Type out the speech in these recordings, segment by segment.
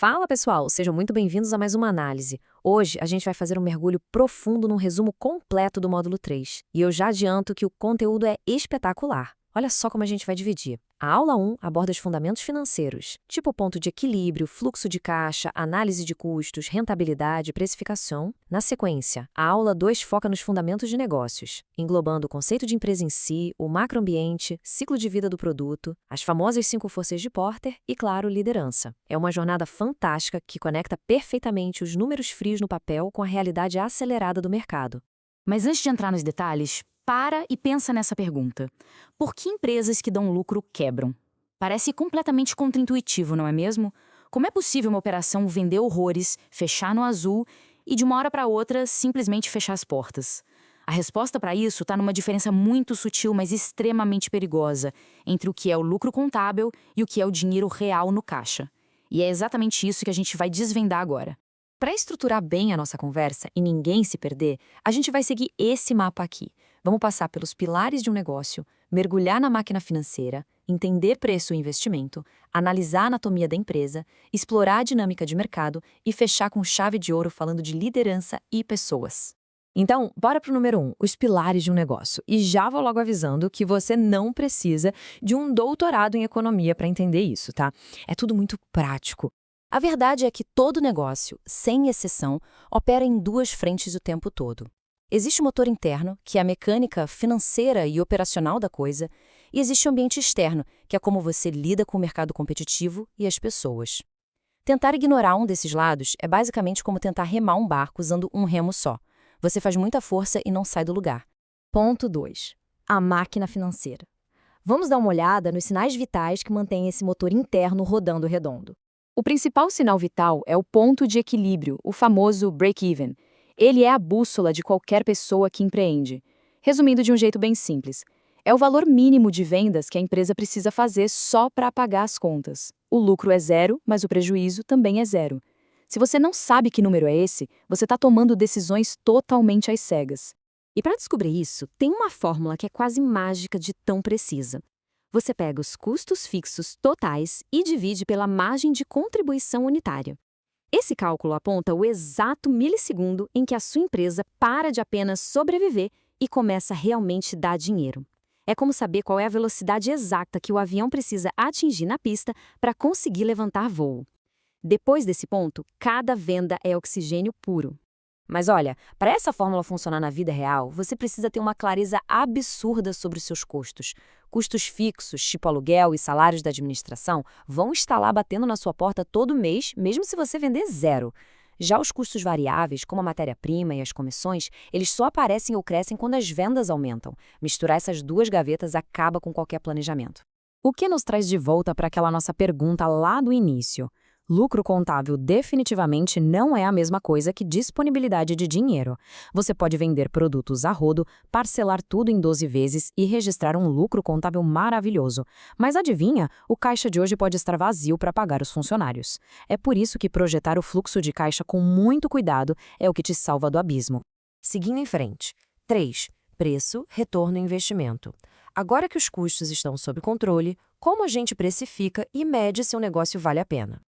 Fala pessoal, sejam muito bem-vindos a mais uma análise. Hoje a gente vai fazer um mergulho profundo num resumo completo do módulo 3. E eu já adianto que o conteúdo é espetacular. Olha só como a gente vai dividir. A aula 1 aborda os fundamentos financeiros, tipo ponto de equilíbrio, fluxo de caixa, análise de custos, rentabilidade, precificação. Na sequência, a aula 2 foca nos fundamentos de negócios, englobando o conceito de empresa em si, o macroambiente, ciclo de vida do produto, as famosas 5 forças de Porter e, claro, liderança. É uma jornada fantástica que conecta perfeitamente os números frios no papel com a realidade acelerada do mercado. Mas antes de entrar nos detalhes, para e pensa nessa pergunta. Por que empresas que dão lucro quebram? Parece completamente contraintuitivo, não é mesmo? Como é possível uma operação vender horrores, fechar no azul e de uma hora para outra simplesmente fechar as portas? A resposta para isso está numa diferença muito sutil, mas extremamente perigosa, entre o que é o lucro contábil e o que é o dinheiro real no caixa. E é exatamente isso que a gente vai desvendar agora. Para estruturar bem a nossa conversa e ninguém se perder, a gente vai seguir esse mapa aqui. Vamos passar pelos pilares de um negócio, mergulhar na máquina financeira, entender preço e investimento, analisar a anatomia da empresa, explorar a dinâmica de mercado e fechar com chave de ouro falando de liderança e pessoas. Então, bora pro número 1, os pilares de um negócio. E já vou logo avisando que você não precisa de um doutorado em economia para entender isso, tá? É tudo muito prático. A verdade é que todo negócio, sem exceção, opera em duas frentes o tempo todo. Existe o motor interno, que é a mecânica financeira e operacional da coisa, e existe o ambiente externo, que é como você lida com o mercado competitivo e as pessoas. Tentar ignorar um desses lados é basicamente como tentar remar um barco usando um remo só. Você faz muita força e não sai do lugar. Ponto 2. A máquina financeira. Vamos dar uma olhada nos sinais vitais que mantêm esse motor interno rodando redondo. O principal sinal vital é o ponto de equilíbrio, o famoso break-even. Ele é a bússola de qualquer pessoa que empreende. Resumindo de um jeito bem simples, é o valor mínimo de vendas que a empresa precisa fazer só para pagar as contas. O lucro é zero, mas o prejuízo também é zero. Se você não sabe que número é esse, você está tomando decisões totalmente às cegas. E para descobrir isso, tem uma fórmula que é quase mágica de tão precisa. Você pega os custos fixos totais e divide pela margem de contribuição unitária. Esse cálculo aponta o exato milissegundo em que a sua empresa para de apenas sobreviver e começa a realmente dar dinheiro. É como saber qual é a velocidade exata que o avião precisa atingir na pista para conseguir levantar voo. Depois desse ponto, cada venda é oxigênio puro. Mas olha, para essa fórmula funcionar na vida real, você precisa ter uma clareza absurda sobre os seus custos. Custos fixos, tipo aluguel e salários da administração, vão estar lá batendo na sua porta todo mês, mesmo se você vender zero. Já os custos variáveis, como a matéria-prima e as comissões, eles só aparecem ou crescem quando as vendas aumentam. Misturar essas duas gavetas acaba com qualquer planejamento. O que nos traz de volta para aquela nossa pergunta lá do início? Lucro contábil definitivamente não é a mesma coisa que disponibilidade de dinheiro. Você pode vender produtos a rodo, parcelar tudo em 12 vezes e registrar um lucro contábil maravilhoso. Mas adivinha, o caixa de hoje pode estar vazio para pagar os funcionários. É por isso que projetar o fluxo de caixa com muito cuidado é o que te salva do abismo. Seguindo em frente. 3. Preço, retorno e investimento. Agora que os custos estão sob controle, como a gente precifica e mede se o negócio vale a pena?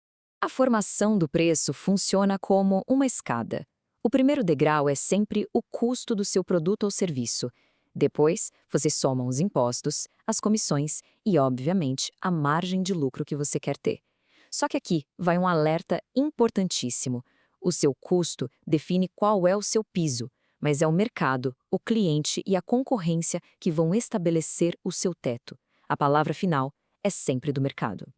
A formação do preço funciona como uma escada. O primeiro degrau é sempre o custo do seu produto ou serviço. Depois, você soma os impostos, as comissões e, obviamente, a margem de lucro que você quer ter. Só que aqui vai um alerta importantíssimo. O seu custo define qual é o seu piso, mas é o mercado, o cliente e a concorrência que vão estabelecer o seu teto. A palavra final é sempre do mercado.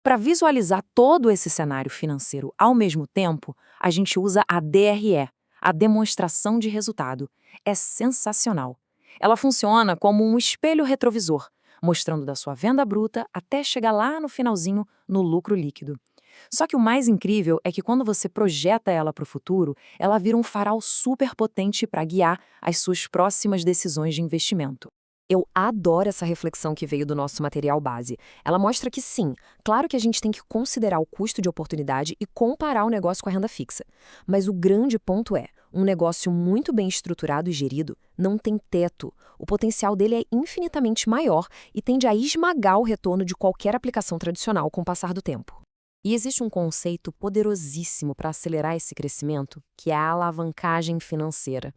Para visualizar todo esse cenário financeiro ao mesmo tempo, a gente usa a DRE, a demonstração de resultado. É sensacional. Ela funciona como um espelho retrovisor, mostrando da sua venda bruta até chegar lá no finalzinho no lucro líquido. Só que o mais incrível é que quando você projeta ela para o futuro, ela vira um farol super potente para guiar as suas próximas decisões de investimento. Eu adoro essa reflexão que veio do nosso material base. Ela mostra que sim, claro que a gente tem que considerar o custo de oportunidade e comparar o negócio com a renda fixa. Mas o grande ponto é, um negócio muito bem estruturado e gerido não tem teto. O potencial dele é infinitamente maior e tende a esmagar o retorno de qualquer aplicação tradicional com o passar do tempo. E existe um conceito poderosíssimo para acelerar esse crescimento, que é a alavancagem financeira.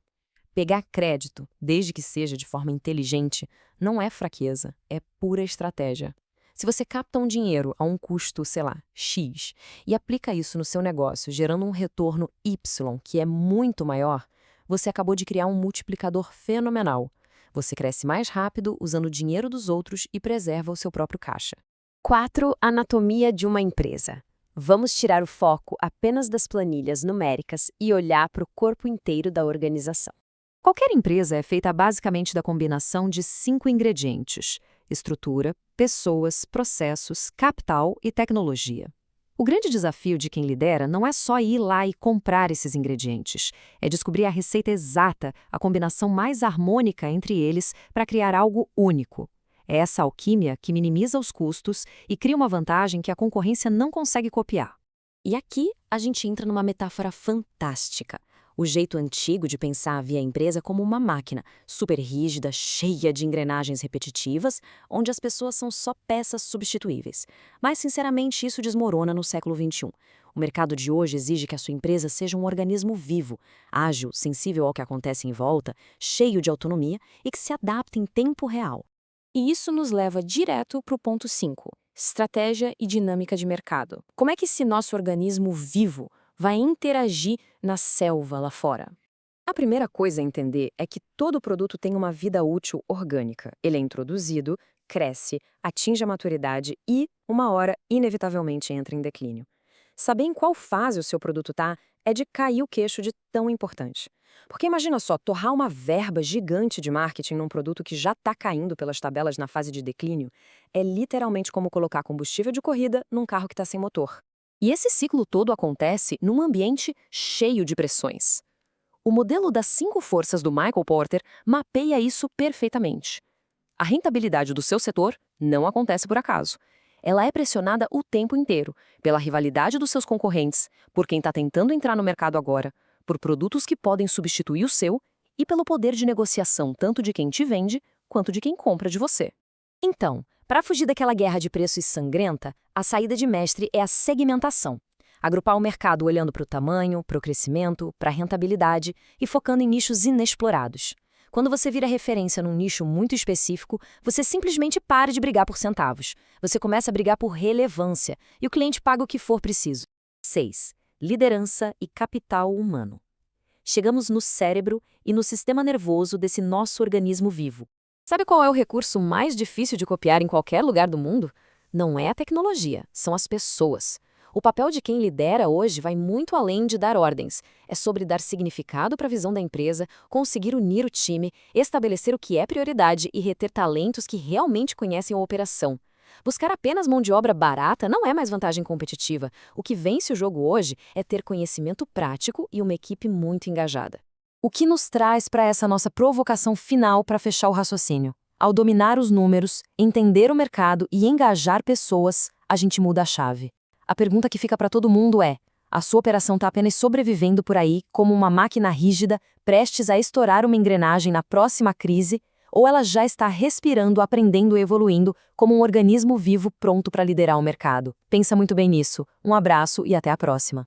Pegar crédito, desde que seja de forma inteligente, não é fraqueza, é pura estratégia. Se você capta um dinheiro a um custo, sei lá, X, e aplica isso no seu negócio, gerando um retorno Y, que é muito maior, você acabou de criar um multiplicador fenomenal. Você cresce mais rápido usando o dinheiro dos outros e preserva o seu próprio caixa. 4. Anatomia de uma empresa. Vamos tirar o foco apenas das planilhas numéricas e olhar para o corpo inteiro da organização. Qualquer empresa é feita basicamente da combinação de 5 ingredientes: estrutura, pessoas, processos, capital e tecnologia. O grande desafio de quem lidera não é só ir lá e comprar esses ingredientes, é descobrir a receita exata, a combinação mais harmônica entre eles para criar algo único. É essa alquimia que minimiza os custos e cria uma vantagem que a concorrência não consegue copiar. E aqui a gente entra numa metáfora fantástica. O jeito antigo de pensar via empresa como uma máquina, super rígida, cheia de engrenagens repetitivas, onde as pessoas são só peças substituíveis. Mas, sinceramente, isso desmorona no século XXI. O mercado de hoje exige que a sua empresa seja um organismo vivo, ágil, sensível ao que acontece em volta, cheio de autonomia e que se adapte em tempo real. E isso nos leva direto para o ponto 5, estratégia e dinâmica de mercado. Como é que esse nosso organismo vivo vai interagir na selva lá fora? A primeira coisa a entender é que todo produto tem uma vida útil orgânica. Ele é introduzido, cresce, atinge a maturidade e, uma hora, inevitavelmente entra em declínio. Saber em qual fase o seu produto está é de cair o queixo de tão importante. Porque imagina só, torrar uma verba gigante de marketing num produto que já está caindo pelas tabelas na fase de declínio é literalmente como colocar combustível de corrida num carro que está sem motor. E esse ciclo todo acontece num ambiente cheio de pressões. O modelo das 5 forças do Michael Porter mapeia isso perfeitamente. A rentabilidade do seu setor não acontece por acaso. Ela é pressionada o tempo inteiro, pela rivalidade dos seus concorrentes, por quem está tentando entrar no mercado agora, por produtos que podem substituir o seu e pelo poder de negociação tanto de quem te vende quanto de quem compra de você. Então, para fugir daquela guerra de preços sangrenta, a saída de mestre é a segmentação. Agrupar o mercado olhando para o tamanho, para o crescimento, para a rentabilidade e focando em nichos inexplorados. Quando você vira referência num nicho muito específico, você simplesmente para de brigar por centavos. Você começa a brigar por relevância e o cliente paga o que for preciso. 6. Liderança e capital humano. Chegamos no cérebro e no sistema nervoso desse nosso organismo vivo. Sabe qual é o recurso mais difícil de copiar em qualquer lugar do mundo? Não é a tecnologia, são as pessoas. O papel de quem lidera hoje vai muito além de dar ordens. É sobre dar significado para a visão da empresa, conseguir unir o time, estabelecer o que é prioridade e reter talentos que realmente conhecem a operação. Buscar apenas mão de obra barata não é mais vantagem competitiva. O que vence o jogo hoje é ter conhecimento prático e uma equipe muito engajada. O que nos traz para essa nossa provocação final para fechar o raciocínio? Ao dominar os números, entender o mercado e engajar pessoas, a gente muda a chave. A pergunta que fica para todo mundo é: a sua operação está apenas sobrevivendo por aí como uma máquina rígida, prestes a estourar uma engrenagem na próxima crise, ou ela já está respirando, aprendendo e evoluindo como um organismo vivo pronto para liderar o mercado? Pensa muito bem nisso. Um abraço e até a próxima.